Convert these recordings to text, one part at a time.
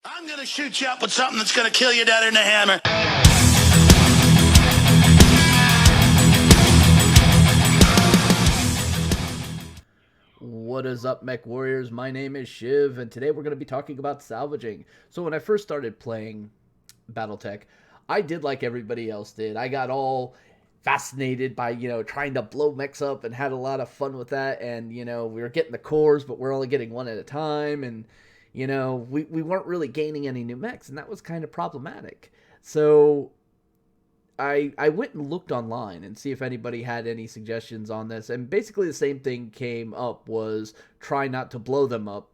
I'm gonna shoot you up with something that's gonna kill you down in the hammer. What is up, Mech Warriors? My name is Chiv, and today we're going to be talking about salvaging. So when I first started playing BattleTech, I did like everybody else did. I got all fascinated by, trying to blow mechs up and had a lot of fun with that. And, we were getting the cores, but we're only getting one at a time. And, we weren't really gaining any new mechs, and that was kind of problematic. So I went and looked online and see if anybody had any suggestions on this, and basically the same thing came up: was try not to blow them up,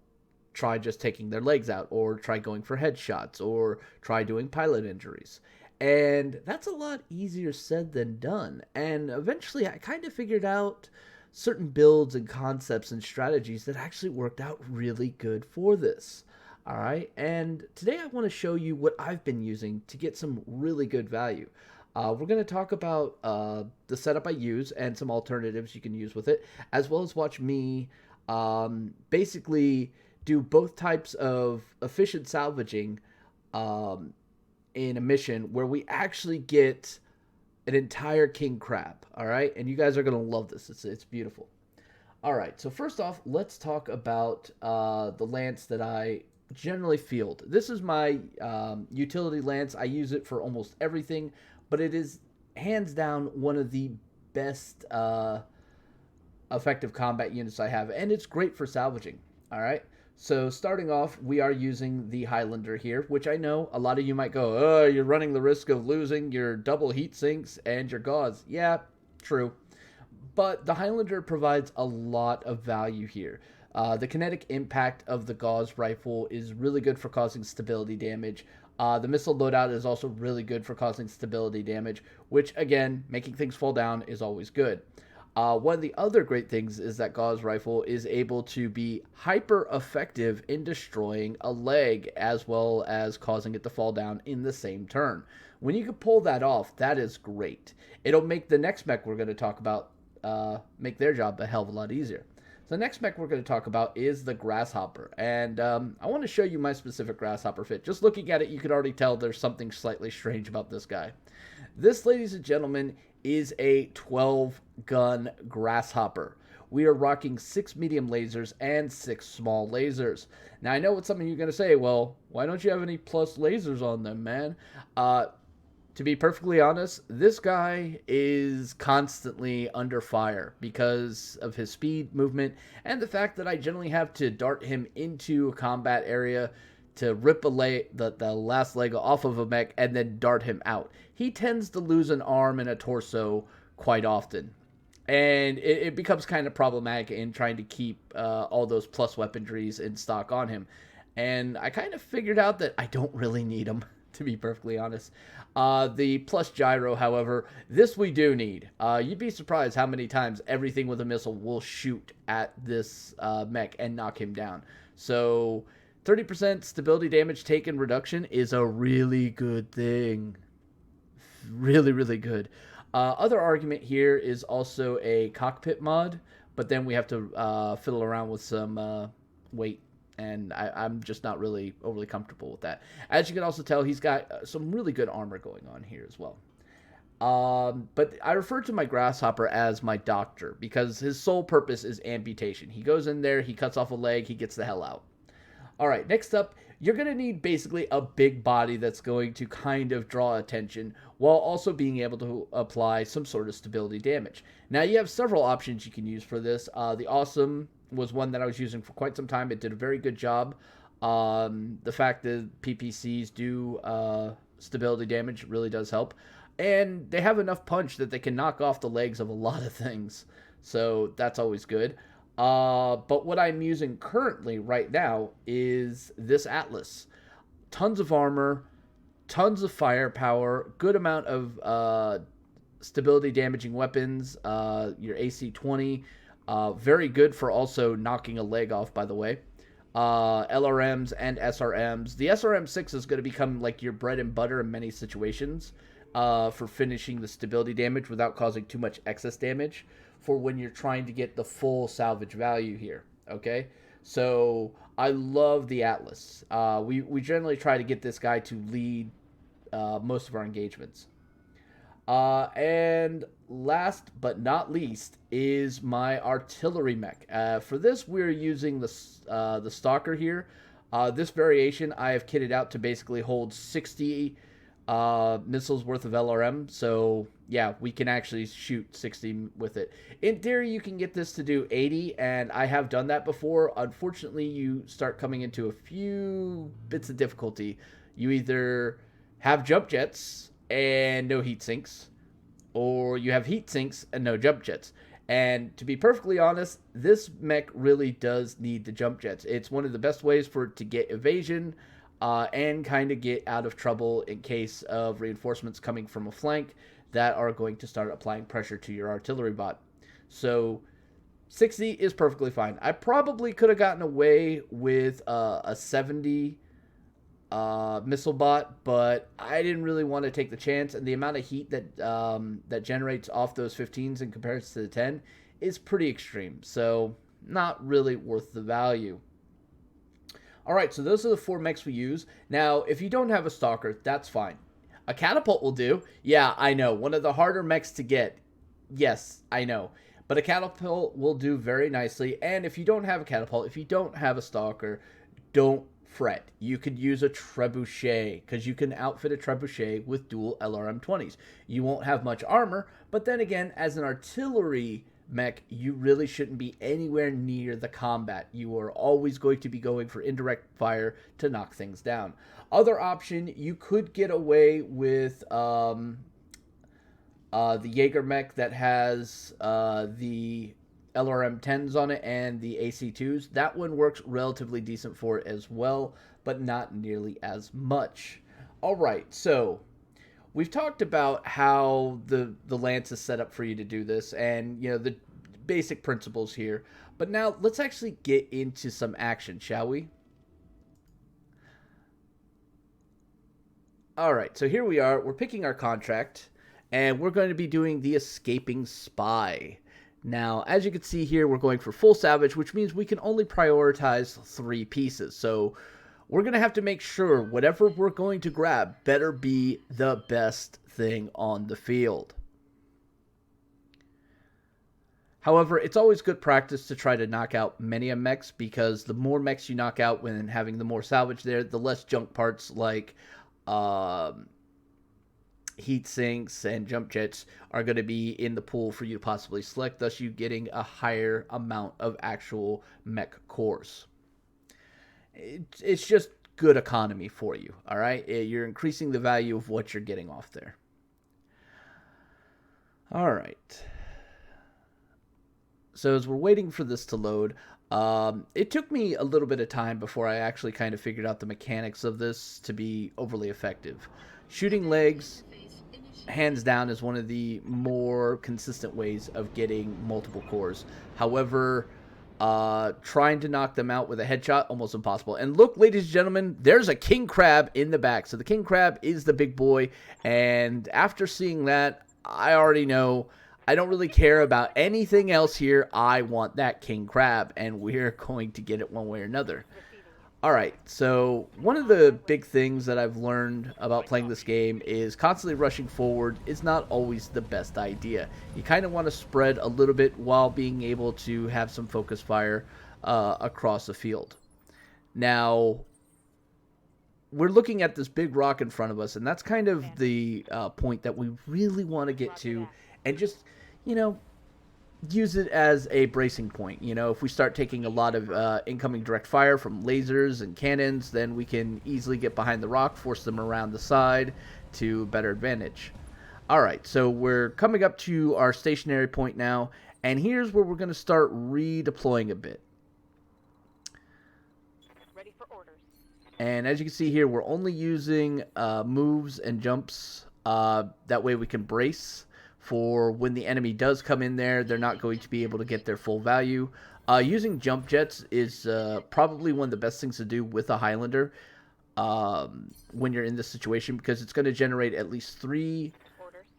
try just taking their legs out, or try going for headshots, or try doing pilot injuries. And that's a lot easier said than done. And eventually I kind of figured out certain builds and concepts and strategies that actually worked out really good for this. All right, and today I want to show you what I've been using to get some really good value. We're going to talk about the setup I use and some alternatives you can use with it, as well as watch me basically do both types of efficient salvaging in a mission where we actually get an entire king crab. All right, and you guys are going to love this. It's beautiful. All right, so first off, let's talk about the lance that I generally field. This is my utility lance. I use it for almost everything, but it is hands down one of the best effective combat units I have, and it's great for salvaging. All right, so starting off, we are using the Highlander here, which I know a lot of you might go, oh, you're running the risk of losing your double heat sinks and your gauze. Yeah, true. But the Highlander provides a lot of value here. The kinetic impact of the gauze rifle is really good for causing stability damage. The missile loadout is also really good for causing stability damage, which, again, making things fall down is always good. One of the other great things is that gauze rifle is able to be hyper effective in destroying a leg, as well as causing it to fall down in the same turn. When you can pull that off, that is great. It'll make the next mech we're going to talk about make their job a hell of a lot easier. So the next mech we're going to talk about is the Grasshopper, and I want to show you my specific Grasshopper fit. Just looking at it, you can already tell there's something slightly strange about this guy. This, ladies and gentlemen, is a 12-gun Grasshopper. We are rocking 6 medium lasers and 6 small lasers. Now, I know what some of you are going to say, well, why don't you have any plus lasers on them, man? To be perfectly honest, this guy is constantly under fire because of his speed, movement, and the fact that I generally have to dart him into a combat area to rip the last leg off of a mech and then dart him out. He tends to lose an arm and a torso quite often. And it becomes kind of problematic in trying to keep all those plus weaponries in stock on him. And I kind of figured out that I don't really need them, to be perfectly honest. The plus gyro, however, this we do need. You'd be surprised how many times everything with a missile will shoot at this mech and knock him down. So 30% stability damage taken reduction is a really good thing. Really, really good. Other argument here is also a cockpit mod, but then we have to fiddle around with some weight, and I'm just not really overly comfortable with that. As you can also tell, he's got some really good armor going on here as well. But I refer to my Grasshopper as my doctor because his sole purpose is amputation. He goes in there, he cuts off a leg, he gets the hell out. All right, next up, you're going to need basically a big body that's going to kind of draw attention while also being able to apply some sort of stability damage. Now, you have several options you can use for this. The Awesome was one that I was using for quite some time. It did a very good job. The fact that PPCs do stability damage really does help. And they have enough punch that they can knock off the legs of a lot of things. So that's always good. But what I'm using currently right now is this Atlas. Tons of armor, tons of firepower, good amount of stability damaging weapons, your AC-20, very good for also knocking a leg off, by the way. LRMs and SRMs. The SRM-6 is going to become like your bread and butter in many situations for finishing the stability damage without causing too much excess damage for when you're trying to get the full salvage value here, okay? So I love the Atlas. We generally try to get this guy to lead most of our engagements. And last but not least is my artillery mech. For this, we're using the Stalker here. This variation I have kitted out to basically hold 60 missiles worth of LRM. So yeah, we can actually shoot 60 with it. In theory, you can get this to do 80, and I have done that before. Unfortunately, you start coming into a few bits of difficulty. You either have jump jets and no heat sinks, or you have heat sinks and no jump jets. And to be perfectly honest, this mech really does need the jump jets. It's one of the best ways for it to get evasion and kind of get out of trouble in case of reinforcements coming from a flank that are going to start applying pressure to your artillery bot. So 60 is perfectly fine. I probably could have gotten away with a 70 missile bot, but I didn't really want to take the chance, and the amount of heat that that generates off those 15s in comparison to the 10 is pretty extreme, so not really worth the value. All right, so those are the 4 mechs we use. Now, if you don't have a Stalker, that's fine. A catapult will do. Yeah, I know, one of the harder mechs to get. Yes, I know. But a catapult will do very nicely, and if you don't have a catapult, if you don't have a Stalker, don't fret. You could use a trebuchet, because you can outfit a trebuchet with dual LRM-20s. You won't have much armor, but then again, as an artillery mech, you really shouldn't be anywhere near the combat. You are always going to be going for indirect fire to knock things down. Other option, you could get away with the Jaeger mech that has the LRM-10s on it and the AC-2s. That one works relatively decent for it as well, but not nearly as much. All right, so we've talked about how the Lance is set up for you to do this, and you know the basic principles here. But now let's actually get into some action, shall we? All right, so here we are. We're picking our contract, and we're going to be doing the Escaping Spy. Now, as you can see here, we're going for full salvage, which means we can only prioritize 3 pieces. So we're going to have to make sure whatever we're going to grab better be the best thing on the field. However, it's always good practice to try to knock out many mechs, because the more mechs you knock out when having the more salvage there, the less junk parts like heat sinks and jump jets are going to be in the pool for you to possibly select, thus you getting a higher amount of actual mech cores. It's just good economy for you, all right? You're increasing the value of what you're getting off there. All right. So as we're waiting for this to load, it took me a little bit of time before I actually kind of figured out the mechanics of this to be overly effective. Shooting legs, hands down, is one of the more consistent ways of getting multiple cores. However, trying to knock them out with a headshot, almost impossible. And look, ladies and gentlemen, there's a king crab in the back. So the king crab is the big boy. And after seeing that, I already know I don't really care about anything else here. I want that king crab, and we're going to get it one way or another. All right, so one of the big things that I've learned about playing this game is constantly rushing forward is not always the best idea. You kind of want to spread a little bit while being able to have some focus fire across the field. Now, we're looking at this big rock in front of us, and that's kind of the point that we really want to get to, and just, you know, use it as a bracing point. You know, if we start taking a lot of incoming direct fire from lasers and cannons, then we can easily get behind the rock, force them around the side to better advantage. All right, so we're coming up to our stationary point now, and here's where we're going to start redeploying a bit. Ready for orders. And as you can see here, we're only using moves and jumps. That way we can brace for when the enemy does come in there. They're not going to be able to get their full value. Using jump jets is probably one of the best things to do with a Highlander when you're in this situation, because it's going to generate at least 3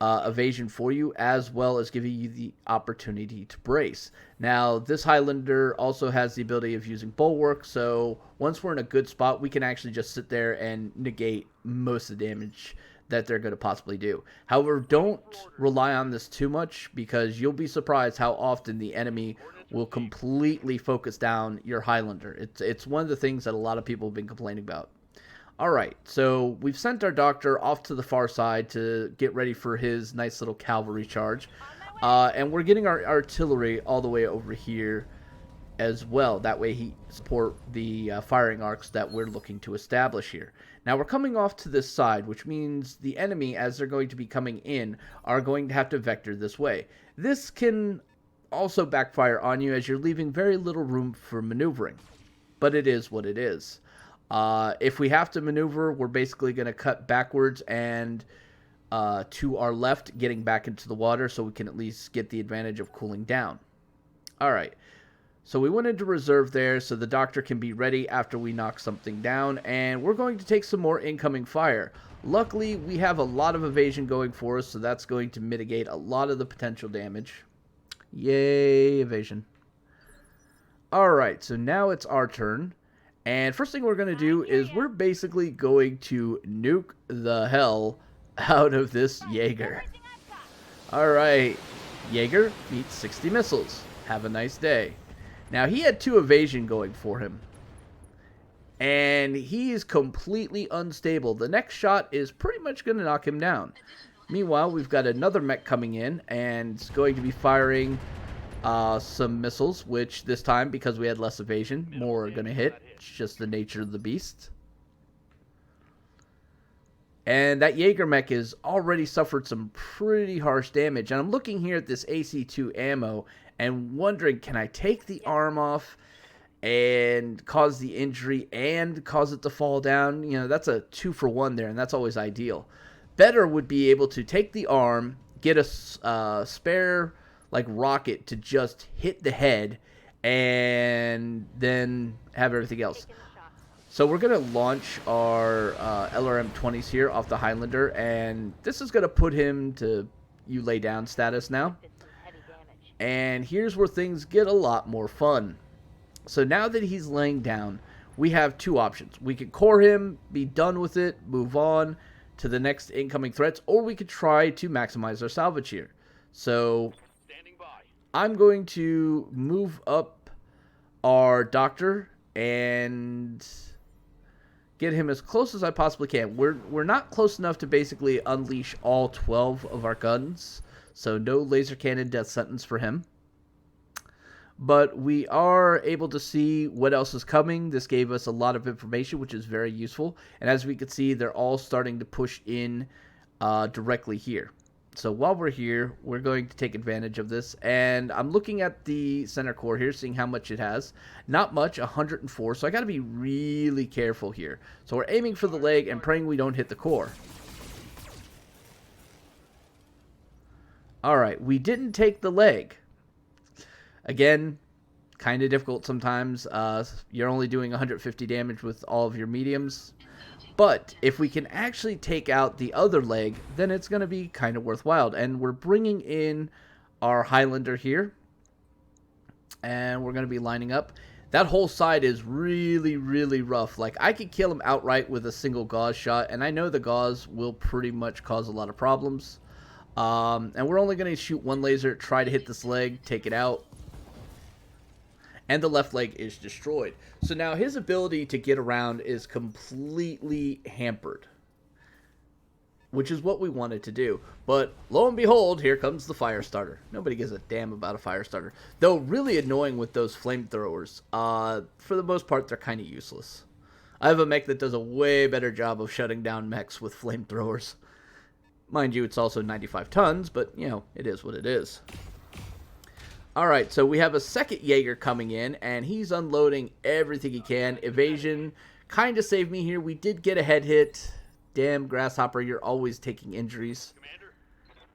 evasion for you, as well as giving you the opportunity to brace. Now, this Highlander also has the ability of using Bulwark, so once we're in a good spot, we can actually just sit there and negate most of the damage that they're going to possibly do. However, don't rely on this too much, because you'll be surprised how often the enemy will completely focus down your Highlander. It's one of the things that a lot of people have been complaining about. Alright, so we've sent our doctor off to the far side to get ready for his nice little cavalry charge. And we're getting our artillery all the way over here as well. That way he support the firing arcs that we're looking to establish here. Now we're coming off to this side, which means the enemy, as they're going to be coming in, are going to have to vector this way. This can also backfire on you, as you're leaving very little room for maneuvering. But it is what it is. If we have to maneuver, we're basically going to cut backwards and to our left, getting back into the water, so we can at least get the advantage of cooling down. Alright, so we went into reserve there so the doctor can be ready after we knock something down, and we're going to take some more incoming fire. Luckily, we have a lot of evasion going for us, so that's going to mitigate a lot of the potential damage. Yay, evasion. Alright, so now it's our turn. And first thing we're going to do is we're basically going to nuke the hell out of this Jaeger. Alright, Jaeger meets 60 missiles. Have a nice day. Now, he had 2 evasion going for him. And he is completely unstable. The next shot is pretty much going to knock him down. Meanwhile, we've got another mech coming in and it's going to be firing some missiles, which this time, because we had less evasion, more are going to hit. It's just the nature of the beast. And that Jaeger mech has already suffered some pretty harsh damage. And I'm looking here at this AC2 ammo and wondering, can I take the arm off and cause the injury and cause it to fall down? You know, that's a 2-for-1 there, and that's always ideal. Better would be able to take the arm, get a spare like rocket to just hit the head, and then have everything else. So we're going to launch our LRM-20s here off the Highlander, and this is going to put him to you lay down status now. And here's where things get a lot more fun. So now that he's laying down, we have 2 options. We could core him, be done with it, move on to the next incoming threats, or we could try to maximize our salvage here. So I'm going to move up our doctor and get him as close as I possibly can. We're not close enough to basically unleash all 12 of our guns, so no laser cannon death sentence for him. But we are able to see what else is coming. This gave us a lot of information, which is very useful. And as we can see, they're all starting to push in directly here. So while we're here, we're going to take advantage of this. And I'm looking at the center core here, seeing how much it has. Not much, 104. So I got to be really careful here. So we're aiming for the leg and praying we don't hit the core. Alright, we didn't take the leg. Again, kind of difficult sometimes. You're only doing 150 damage with all of your mediums. But if we can actually take out the other leg, then it's going to be kind of worthwhile. And we're bringing in our Highlander here. And we're going to be lining up. That whole side is really, really rough. Like, I could kill him outright with a single gauze shot. And I know the gauze will pretty much cause a lot of problems. And we're only going to shoot 1 laser, try to hit this leg, take it out. And the left leg is destroyed. So now his ability to get around is completely hampered, which is what we wanted to do. But lo and behold, here comes the fire starter. Nobody gives a damn about a fire starter. Though really annoying with those flamethrowers. For the most part, they're kind of useless. I have a mech that does a way better job of shutting down mechs with flamethrowers. Mind you, it's also 95 tons, but, you know, it is what it is. Alright, so we have a second Jaeger coming in, and he's unloading everything he can. Evasion kind of saved me here. We did get a head hit. Damn, Grasshopper, you're always taking injuries.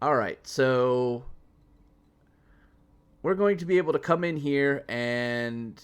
Alright, so we're going to be able to come in here and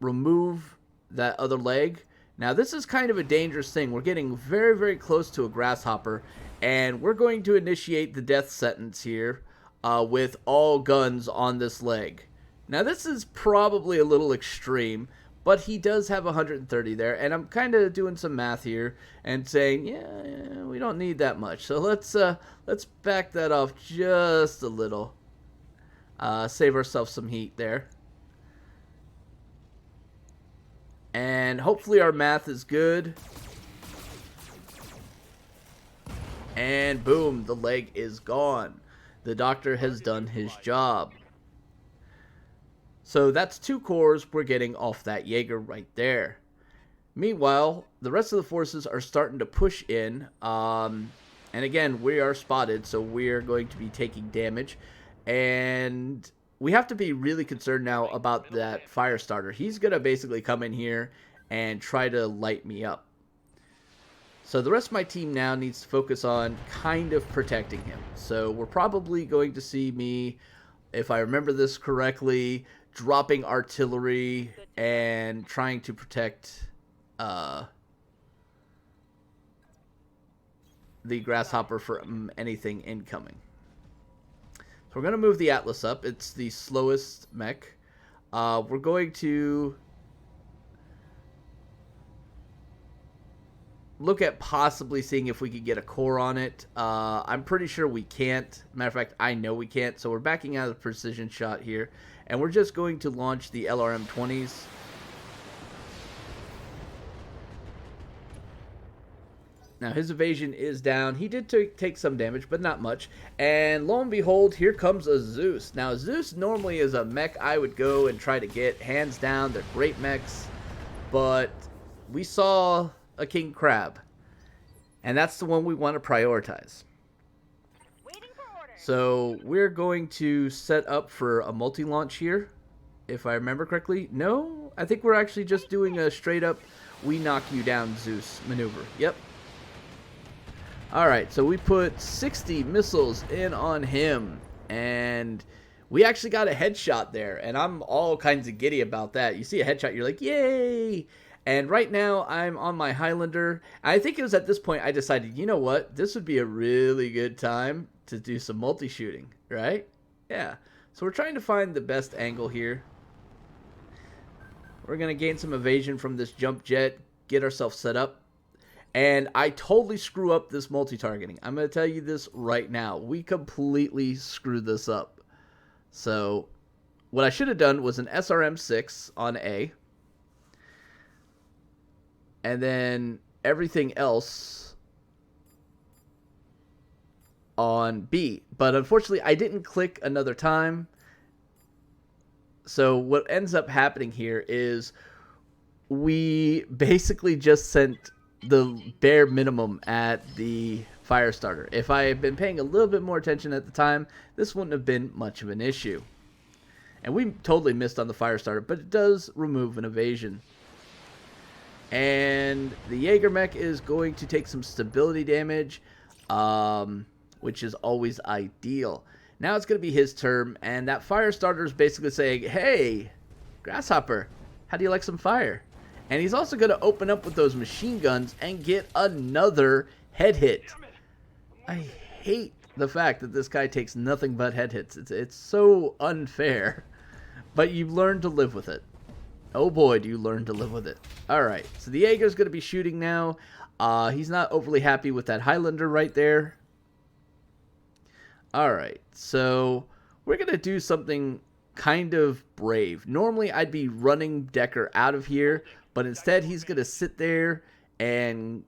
remove that other leg. Now this is kind of a dangerous thing. We're getting very, very close to a grasshopper, and we're going to initiate the death sentence here with all guns on this leg. Now this is probably a little extreme, but he does have 130 there, and I'm kind of doing some math here and saying, yeah, we don't need that much. So let's back that off just a little. Save ourselves some heat there. And hopefully our math is good. And boom, the leg is gone. The doctor has done his job. So that's 2 cores we're getting off that Jaeger right there. Meanwhile, the rest of the forces are starting to push in. And again, we are spotted, so we're going to be taking damage. And we have to be really concerned now about that fire starter. He's going to basically come in here and try to light me up. So the rest of my team now needs to focus on kind of protecting him. So we're probably going to see me, if I remember this correctly, dropping artillery and trying to protect the grasshopper from anything incoming. We're going to move the Atlas up. It's the slowest mech. We're going to look at possibly seeing if we could get a core on it. I'm pretty sure we can't. Matter of fact, I know we can't. So we're backing out of the precision shot here. And we're just going to launch the LRM-20s. Now, his evasion is down. He did take some damage, but not much. And lo and behold, here comes a Zeus. Now, Zeus normally is a mech I would go and try to get. Hands down, they're great mechs. But we saw a King Crab. And that's the one we want to prioritize. So, we're going to set up for a multi-launch here, if I remember correctly. No, I think we're actually just doing a straight-up, we knock you down Zeus maneuver. Yep. Alright, so we put 60 missiles in on him, and we actually got a headshot there, and I'm all kinds of giddy about that. You see a headshot, you're like, yay! And right now, I'm on my Highlander. I think it was at this point I decided, you know what? This would be a really good time to do some multi-shooting, right? Yeah. So we're trying to find the best angle here. We're going to gain some evasion from this jump jet, get ourselves set up. And I totally screw up this multi-targeting. I'm going to tell you this right now. We completely screwed this up. So what I should have done was an SRM-6 on A. And then everything else on B. But unfortunately, I didn't click another time. So what ends up happening here is we basically just sent the bare minimum at the fire starter. If I had been paying a little bit more attention at the time, this wouldn't have been much of an issue. And we totally missed on the fire starter, but it does remove an evasion. And the Jaeger mech is going to take some stability damage, which is always ideal. Now it's going to be his turn, and that fire starter is basically saying, hey, Grasshopper, how do you like some fire? And he's also going to open up with those machine guns and get another head hit. I hate the fact that this guy takes nothing but head hits. It's so unfair. But you learn to live with it. Oh boy, do you learn to live with it. Alright, so the Jaeger's going to be shooting now. He's not overly happy with that Highlander right there. Alright, so we're going to do something kind of brave. Normally, I'd be running Decker out of here. But instead, he's going to sit there and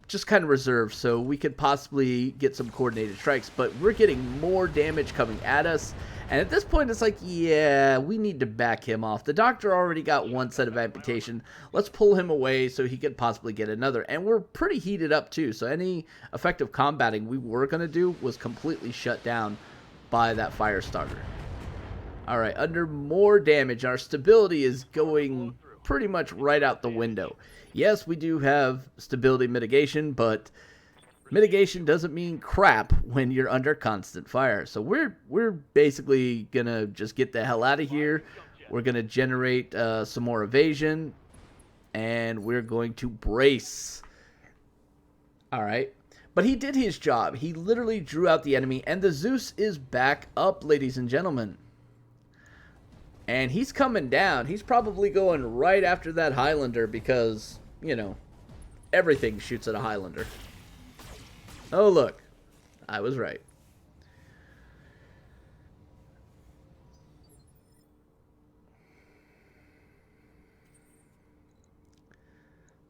just kind of reserve so we could possibly get some coordinated strikes. But we're getting more damage coming at us. And at this point, it's like, yeah, we need to back him off. The doctor already got one set of amputation. Let's pull him away so he could possibly get another. And we're pretty heated up, too. So any effective combating we were going to do was completely shut down by that fire starter. All right, under more damage. Our stability is going pretty much right out the window. Yes, we do have stability mitigation, but mitigation doesn't mean crap when you're under constant fire. So we're basically gonna just get the hell out of here. We're gonna generate some more evasion, and we're going to brace. All right. But he did his job. He literally drew out the enemy, and the Zeus is back up, ladies and gentlemen. And he's coming down. He's probably going right after that Highlander because, you know, everything shoots at a Highlander. Oh, look. I was right.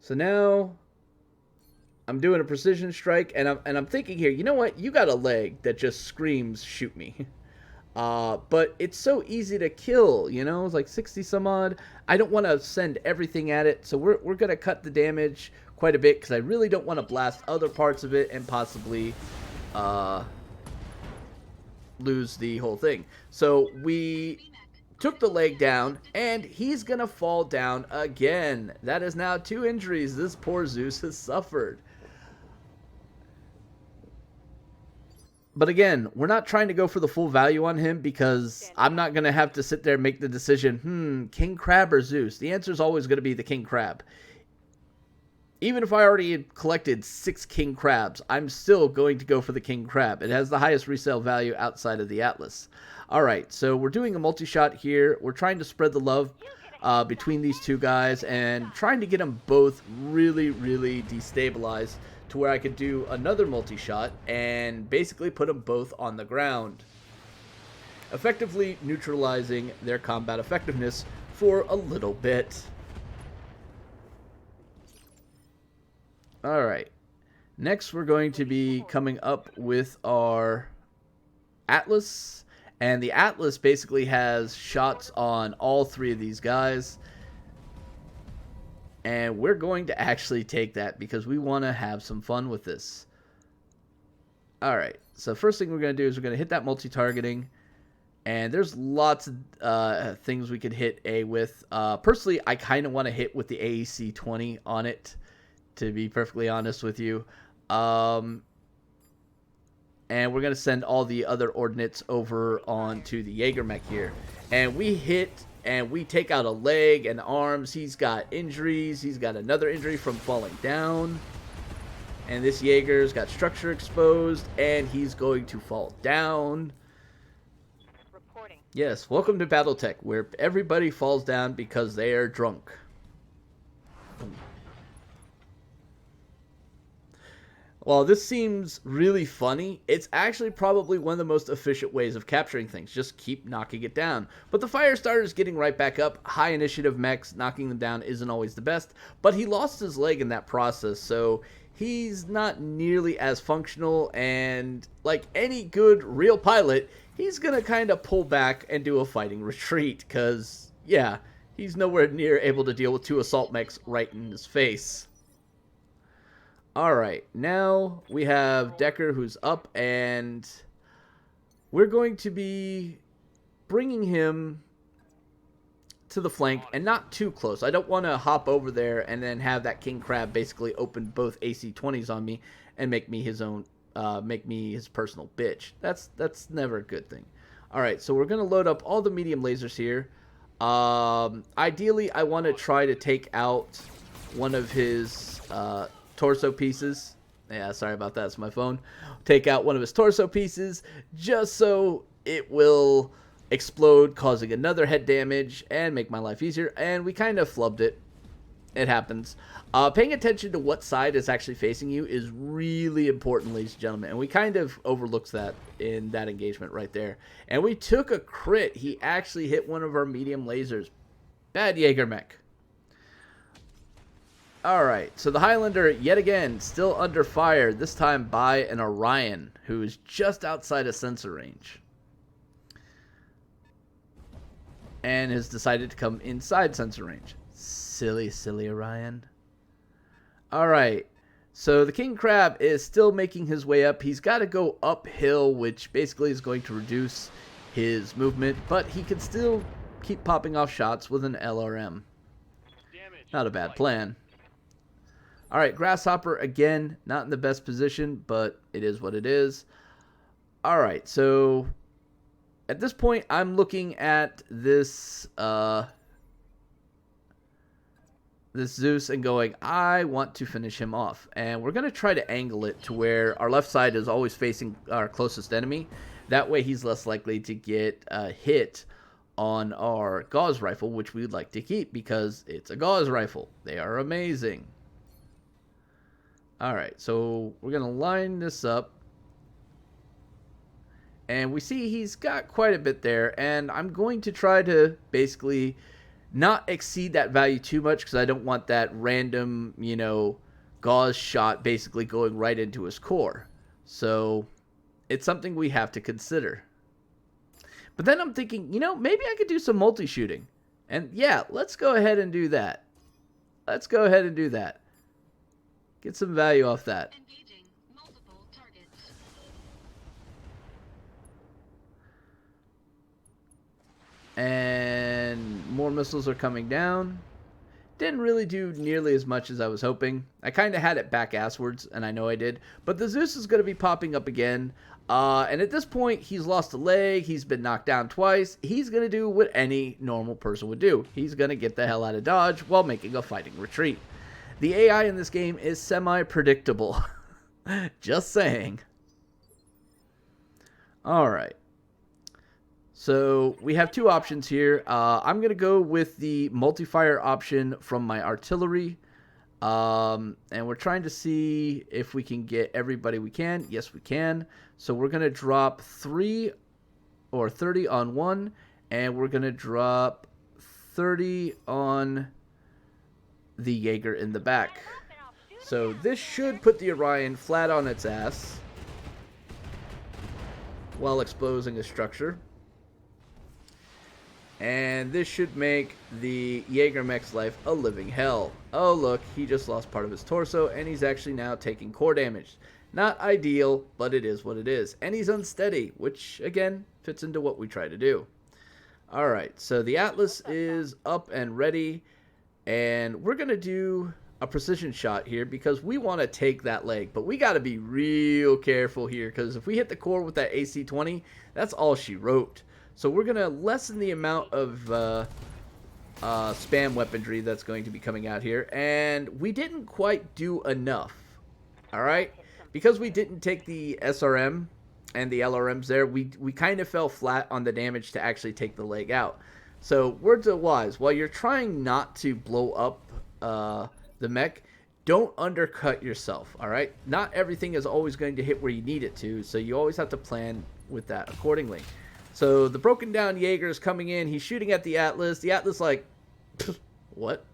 So now I'm doing a precision strike, and I'm thinking here, you know what? You got a leg that just screams, shoot me. But it's so easy to kill, you know? It's like 60 some odd. I don't want to send everything at it, so we're going to cut the damage quite a bit because I really don't want to blast other parts of it and possibly lose the whole thing. So we took the leg down, and he's going to fall down again. That is now 2 injuries this poor Zeus has suffered. But again, we're not trying to go for the full value on him because I'm not going to have to sit there and make the decision, King Crab or Zeus? The answer is always going to be the King Crab. Even if I already had collected 6 King Crabs, I'm still going to go for the King Crab. It has the highest resale value outside of the Atlas. Alright, so we're doing a multi-shot here. We're trying to spread the love between these two guys and trying to get them both really, really destabilized to where I could do another multi-shot and basically put them both on the ground, effectively neutralizing their combat effectiveness for a little bit. Alright, next we're going to be coming up with our Atlas, and the Atlas basically has shots on all 3 of these guys. And we're going to actually take that because we want to have some fun with this. Alright, so first thing we're going to do is we're going to hit that multi-targeting. And there's lots of things we could hit A with. Personally, I kind of want to hit with the AEC 20 on it, to be perfectly honest with you. And we're going to send all the other ordnance over onto the Jägermech here. And we hit... and we take out a leg and arms. He's got injuries. He's got another injury from falling down. And this Jaeger's got structure exposed. And he's going to fall down. Reporting. Yes, welcome to BattleTech, where everybody falls down because they are drunk. While this seems really funny, it's actually probably one of the most efficient ways of capturing things. Just keep knocking it down. But the Firestarter is getting right back up. High initiative mechs, knocking them down isn't always the best. But he lost his leg in that process, so he's not nearly as functional. And like any good real pilot, he's going to kind of pull back and do a fighting retreat. Because, yeah, he's nowhere near able to deal with 2 assault mechs right in his face. Alright, now we have Decker who's up, and we're going to be bringing him to the flank and not too close. I don't want to hop over there and then have that King Crab basically open both AC-20s on me and make me his own, make me his personal bitch. That's never a good thing. Alright, so we're going to load up all the medium lasers here. Ideally, I want to try to take out one of his... torso pieces. Yeah, sorry about that. It's my phone. Take out one of his torso pieces just so it will explode, causing another head damage and make my life easier. And we kind of flubbed it. It happens. Paying attention to what side is actually facing you is really important, ladies and gentlemen. And we kind of overlooked that in that engagement right there. And we took a crit. He actually hit one of our medium lasers. Bad Jägermech. Alright, so the Highlander, yet again, still under fire, this time by an Orion, who is just outside of sensor range. And has decided to come inside sensor range. Silly, silly Orion. Alright, so the King Crab is still making his way up. He's got to go uphill, which basically is going to reduce his movement, but he can still keep popping off shots with an LRM. Not a bad plan. Alright, Grasshopper, again, not in the best position, but it is what it is. Alright, so at this point, I'm looking at this this Zeus and going, I want to finish him off. And we're going to try to angle it to where our left side is always facing our closest enemy. That way he's less likely to get hit on our gauze rifle, which we'd like to keep because it's a gauze rifle. They are amazing. Alright, so we're going to line this up. And we see he's got quite a bit there. And I'm going to try to basically not exceed that value too much because I don't want that random, gauze shot basically going right into his core. So it's something we have to consider. But then I'm thinking, maybe I could do some multi-shooting. And yeah, let's go ahead and do that. Let's go ahead and do that. Get some value off that. Engaging multiple targets. And more missiles are coming down. Didn't really do nearly as much as I was hoping. I kind of had it back asswards, and I know I did. But the Zeus is going to be popping up again. And at this point, he's lost a leg. He's been knocked down twice. He's going to do what any normal person would do. He's going to get the hell out of dodge while making a fighting retreat. The AI in this game is semi-predictable. Just saying. Alright. So we have two options here. I'm going to go with the multi-fire option from my artillery. And we're trying to see if we can get everybody we can. Yes, we can. So we're going to drop 3 or 30 on one. And we're going to drop 30 on the Jaeger in the back. So this should put the Orion flat on its ass while exposing a structure. And this should make the Jaeger mech's life a living hell. Oh look, he just lost part of his torso and he's actually now taking core damage. Not ideal, but it is what it is. And he's unsteady, which again fits into what we try to do. Alright, so the Atlas is up and ready. And we're going to do a precision shot here because we want to take that leg. But we got to be real careful here because if we hit the core with that AC-20, that's all she wrote. So we're going to lessen the amount of spam weaponry that's going to be coming out here. And we didn't quite do enough. Alright? Because we didn't take the SRM and the LRMs there, we kind of fell flat on the damage to actually take the leg out. So, words are wise. While you're trying not to blow up the mech, don't undercut yourself, alright? Not everything is always going to hit where you need it to, so you always have to plan with that accordingly. So, the broken down Jaeger is coming in. He's shooting at the Atlas. The Atlas like, what?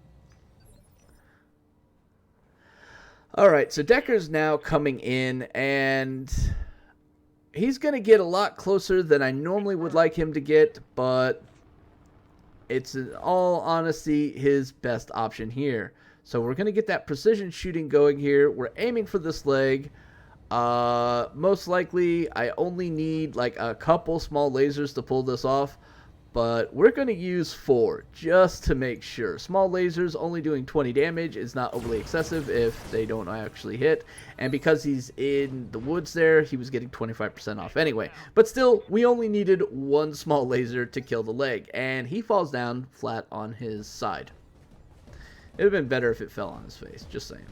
Alright, so Decker's now coming in, and he's going to get a lot closer than I normally would like him to get, but it's in all honesty his best option here. So we're going to get that precision shooting going here. We're aiming for this leg. Most likely I only need like a couple small lasers to pull this off. But we're going to use 4 just to make sure. Small lasers only doing 20 damage is not overly excessive if they don't actually hit. And because he's in the woods there, he was getting 25% off anyway. But still, we only needed 1 small laser to kill the leg. And he falls down flat on his side. It would have been better if it fell on his face, just saying.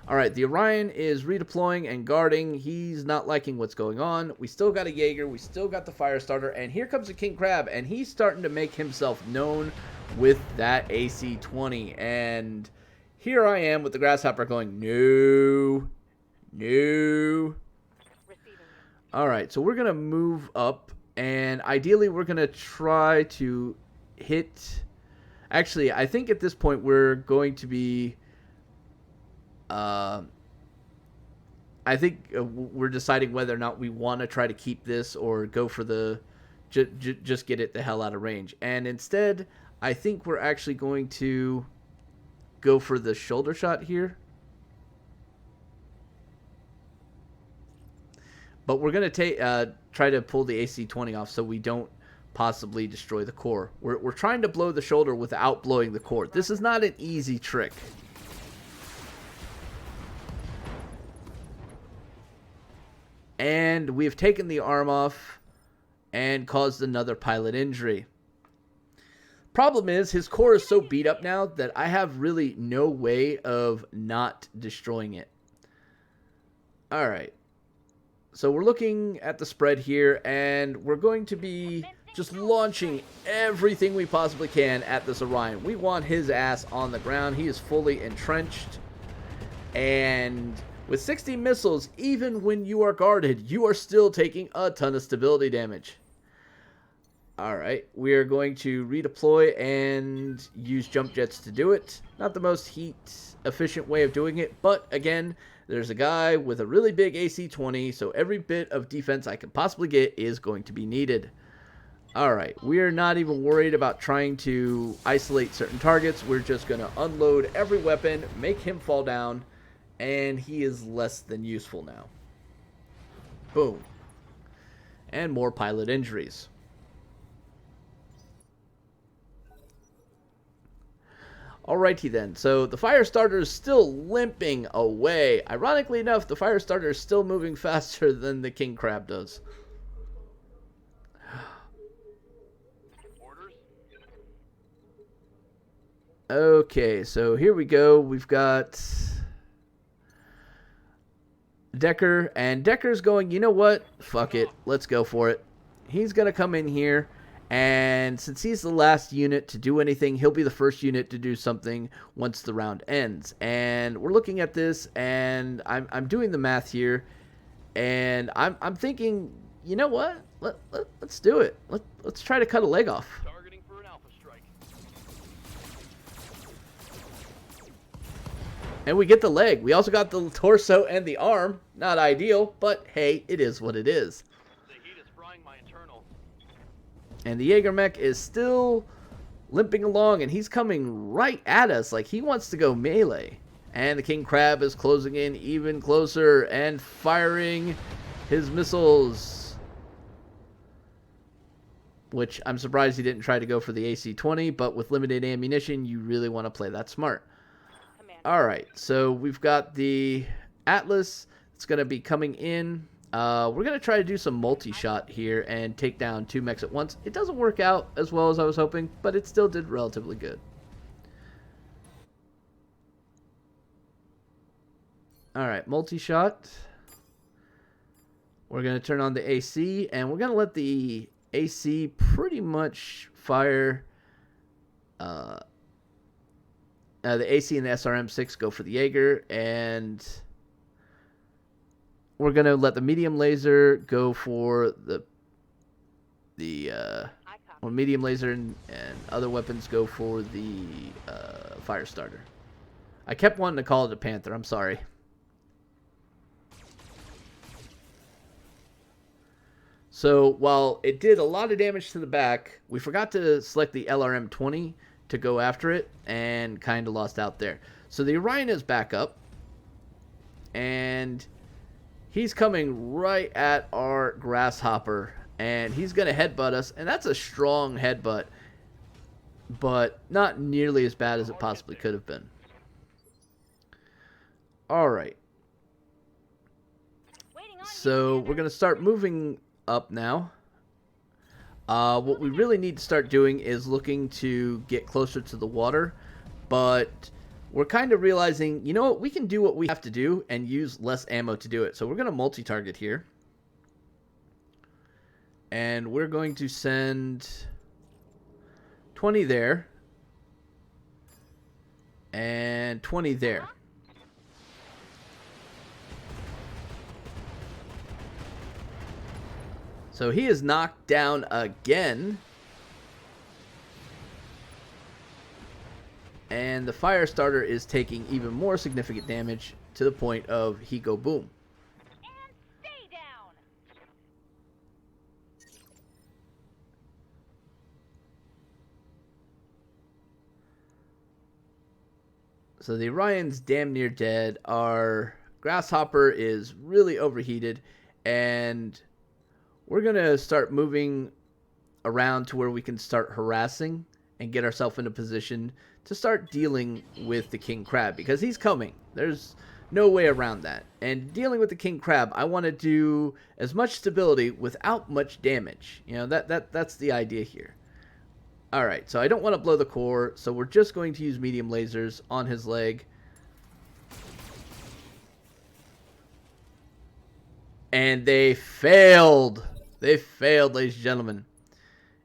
Alright, the Orion is redeploying and guarding. He's not liking what's going on. We still got a Jaeger. We still got the Firestarter. And here comes a King Crab. And he's starting to make himself known with that AC-20. And here I am with the Grasshopper going, no, no. Alright, so we're going to move up. And ideally, we're going to try to hit... Actually, I think at this point, we're going to be... I think we're deciding whether or not we want to try to keep this or go for the just get it the hell out of range. And instead, I think we're actually going to go for the shoulder shot here. But we're going to try to pull the AC-20 off so we don't possibly destroy the core. We're trying to blow the shoulder without blowing the core. This is not an easy trick. And we've taken the arm off and caused another pilot injury. Problem is, his core is so beat up now that I have really no way of not destroying it. Alright. So we're looking at the spread here, and we're going to be just launching everything we possibly can at this Orion. We want his ass on the ground. He is fully entrenched. And with 60 missiles, even when you are guarded, you are still taking a ton of stability damage. Alright, we are going to redeploy and use jump jets to do it. Not the most heat efficient way of doing it, but again, there's a guy with a really big AC-20, so every bit of defense I can possibly get is going to be needed. Alright, we are not even worried about trying to isolate certain targets. We're just going to unload every weapon, make him fall down, and he is less than useful now. Boom. And more pilot injuries. Alrighty then, so the Firestarter is still limping away. Ironically enough, the Firestarter is still moving faster than the King Crab does. Okay, so here we go. We've got Decker, and Decker's going, you know what? Fuck it. Let's go for it. He's going to come in here. And since he's the last unit to do anything, he'll be the first unit to do something once the round ends. And we're looking at this, and I'm doing the math here, and I'm thinking, you know what? Let's do it. Let's try to cut a leg off. Targeting for an alpha strike. And we get the leg. We also got the torso and the arm. Not ideal, but hey, it is what it is. The heat is frying my internals. And the Jaeger mech is still limping along, and he's coming right at us like he wants to go melee. And the King Crab is closing in even closer and firing his missiles. Which I'm surprised he didn't try to go for the AC-20, but with limited ammunition, you really want to play that smart. Alright, so we've got the Atlas. It's going to be coming in. We're going to try to do some multi-shot here and take down 2 mechs at once. It doesn't work out as well as I was hoping, but it still did relatively good. Alright, multi-shot. We're going to turn on the AC, and we're going to let the AC pretty much fire. The AC and the SRM-6 go for the Jaeger, and we're going to let the medium laser go for or medium laser and other weapons go for the Firestarter. I kept wanting to call it a Panther. I'm sorry. So while it did a lot of damage to the back, we forgot to select the LRM-20 to go after it and kind of lost out there. So the Orion is back up, and he's coming right at our Grasshopper, and he's going to headbutt us, and that's a strong headbutt, but not nearly as bad as it possibly could have been. Alright. So we're going to start moving up now. What we really need to start doing is looking to get closer to the water, but we're kind of realizing, you know what, we can do what we have to do and use less ammo to do it. So we're going to multi-target here. And we're going to send 20 there. And 20 there. So he is knocked down again. And the Firestarter is taking even more significant damage to the point of he go boom. And stay down. So the Orion's damn near dead. Our Grasshopper is really overheated, and we're going to start moving around to where we can start harassing and get ourselves in a position to start dealing with the King Crab, because he's coming. There's no way around that. And dealing with the King Crab, I want to do as much stability without much damage. You know, that's the idea here. Alright, so I don't want to blow the core, so we're just going to use medium lasers on his leg. And they failed. They failed, ladies and gentlemen.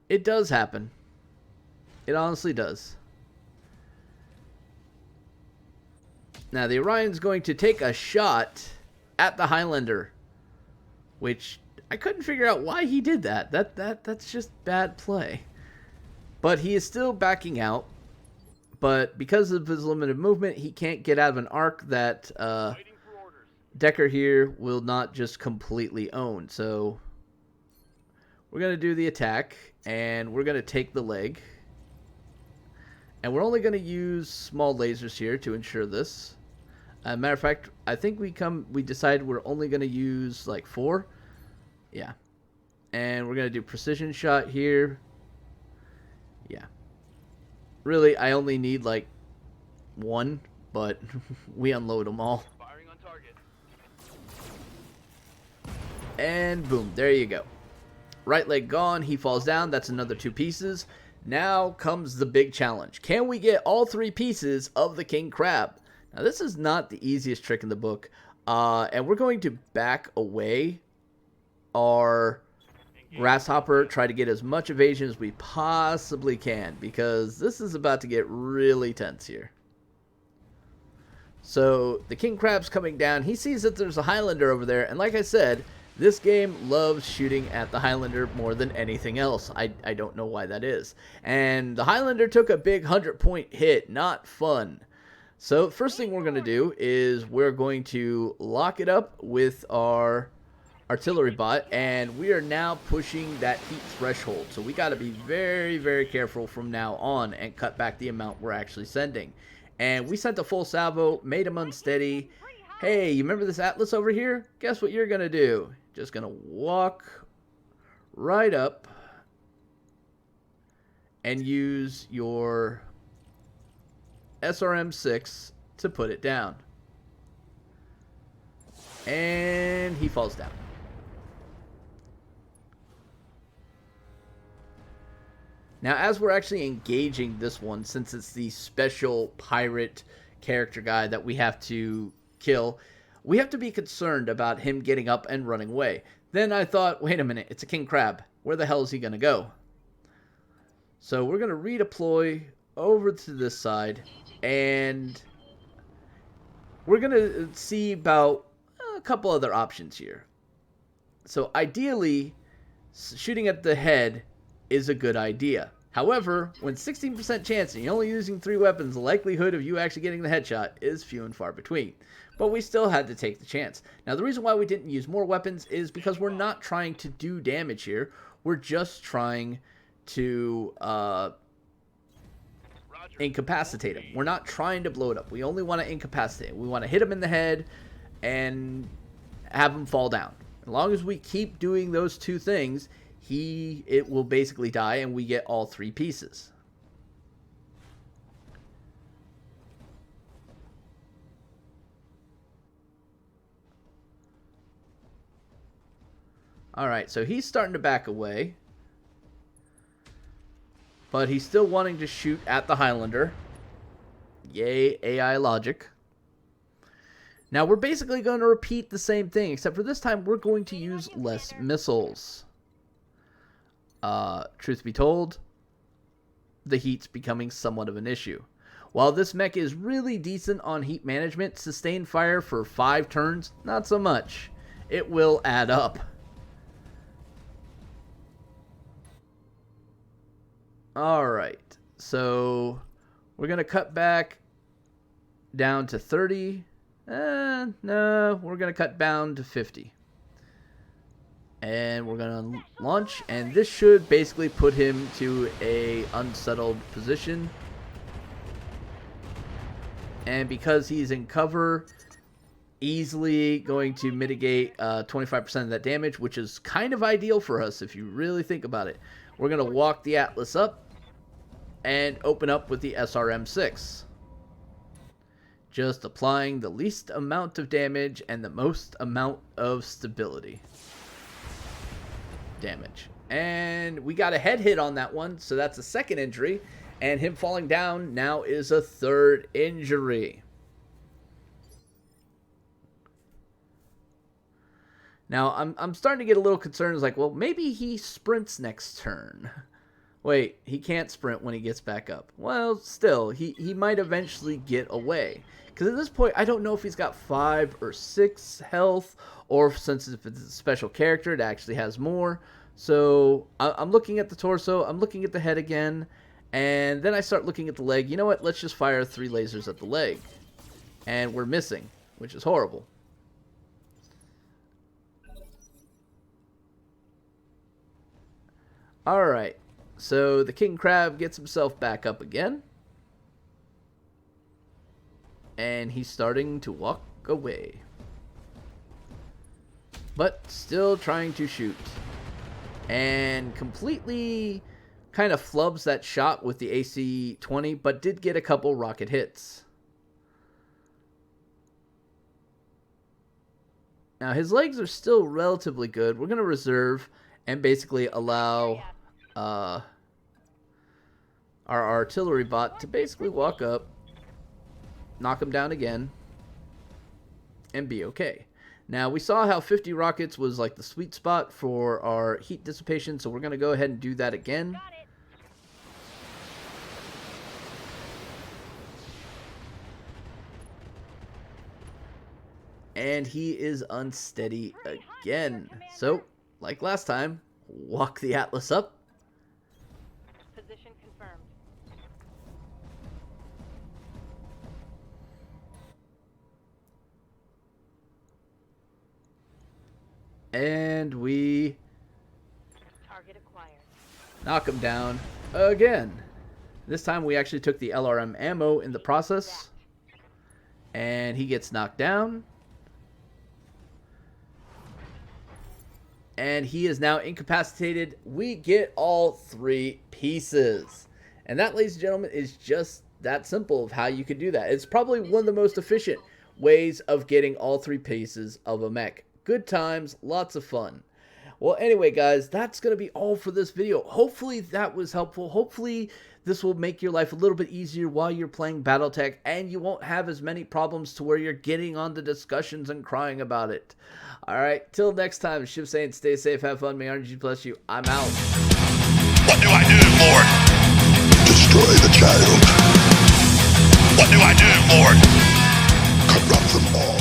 It does happen. It honestly does. Now, the Orion's going to take a shot at the Highlander, which I couldn't figure out why he did that. That's just bad play. But he is still backing out. But because of his limited movement, he can't get out of an arc that Waiting for orders. Decker here will not just completely own. So we're going to do the attack, and we're going to take the leg. And we're only going to use small lasers here to ensure this. Matter of fact, I think we decided we're only going to use like 4. Yeah. And we're going to do precision shot here. Yeah. Really, I only need like 1, but we unload them all. Firing on target. And boom, there you go. Right leg gone, he falls down. That's another 2 pieces. Now comes the big challenge. Can we get all 3 pieces of the king crab? Now, this is not the easiest trick in the book. And we're going to back away our grasshopper, try to get as much evasion as we possibly can, because this is about to get really tense here. So the king crab's coming down. He sees that there's a Highlander over there, and like I said, this game loves shooting at the Highlander more than anything else. I don't know why that is. And the Highlander took a big 100-point hit. Not fun. So first thing we're going to do is we're going to lock it up with our artillery bot, and we are now pushing that heat threshold. So we got to be very, very careful from now on and cut back the amount we're actually sending. And we sent a full salvo, made him unsteady. Hey, you remember this Atlas over here? Guess what you're going to do? Just going to walk right up and use your SRM-6 to put it down. And he falls down. Now, as we're actually engaging this one, since it's the special pirate character guy that we have to kill, we have to be concerned about him getting up and running away. Then I thought, wait a minute, it's a king crab. Where the hell is he going to go? So we're going to redeploy over to this side, and we're going to see about a couple other options here. So ideally, shooting at the head is a good idea. However, when 16% chance and you're only using 3 weapons, the likelihood of you actually getting the headshot is few and far between. But we still had to take the chance. Now, the reason why we didn't use more weapons is because we're not trying to do damage here. We're just trying to incapacitate him. We're not trying to blow it up. We only want to incapacitate him. We want to hit him in the head and have him fall down. As long as we keep doing those 2 things, it will basically die and we get all 3 pieces. Alright, so he's starting to back away. But he's still wanting to shoot at the Highlander. Yay, AI logic. Now we're basically going to repeat the same thing, except for this time we're going to use less missiles. Truth be told, the heat's becoming somewhat of an issue. While this mech is really decent on heat management, sustained fire for 5 turns, not so much. It will add up. Alright, so we're going to cut back down to 30. No, we're going to cut down to 50. And we're going to launch, and this should basically put him to a unsettled position. And because he's in cover, easily going to mitigate 25% of that damage, which is kind of ideal for us if you really think about it. We're going to walk the Atlas up and open up with the SRM-6. Just applying the least amount of damage and the most amount of stability. Damage. And we got a head hit on that one, so that's a second injury. And him falling down now is a third injury. Now, I'm starting to get a little concerned. It's like, well, maybe he sprints next turn. Wait, he can't sprint when he gets back up. Well, still, he might eventually get away. Because at this point, I don't know if he's got 5 or 6 health, or since if it's a special character, it actually has more. So I'm looking at the torso, I'm looking at the head again, and then I start looking at the leg. You know what? Let's just fire 3 lasers at the leg. And we're missing, which is horrible. Alright, so the king crab gets himself back up again. And he's starting to walk away. But still trying to shoot. And completely kind of flubs that shot with the AC-20, but did get a couple rocket hits. Now his legs are still relatively good. We're going to reserve and basically allow our artillery bot to basically walk up, knock him down again, and be okay. Now, we saw how 50 rockets was like the sweet spot for our heat dissipation, so we're going to go ahead and do that again. Got it. And he is unsteady again. So, like last time, walk the Atlas up. Position confirmed. And we Target acquired. knock him down again. This time we actually took the LRM ammo in the process. And he gets knocked down. And he is now incapacitated. We get all 3 pieces. And that, ladies and gentlemen, is just that simple of how you can do that. It's probably one of the most efficient ways of getting all 3 pieces of a mech. Good times, lots of fun. Well, anyway, guys, that's going to be all for this video. Hopefully that was helpful. Hopefully this will make your life a little bit easier while you're playing BattleTech, and you won't have as many problems to where you're getting on the discussions and crying about it. All right, till next time, Chiv saying stay safe, have fun, may RNG bless you. I'm out. What do I do, Lord? Destroy the child. What do I do, Lord? Corrupt them all.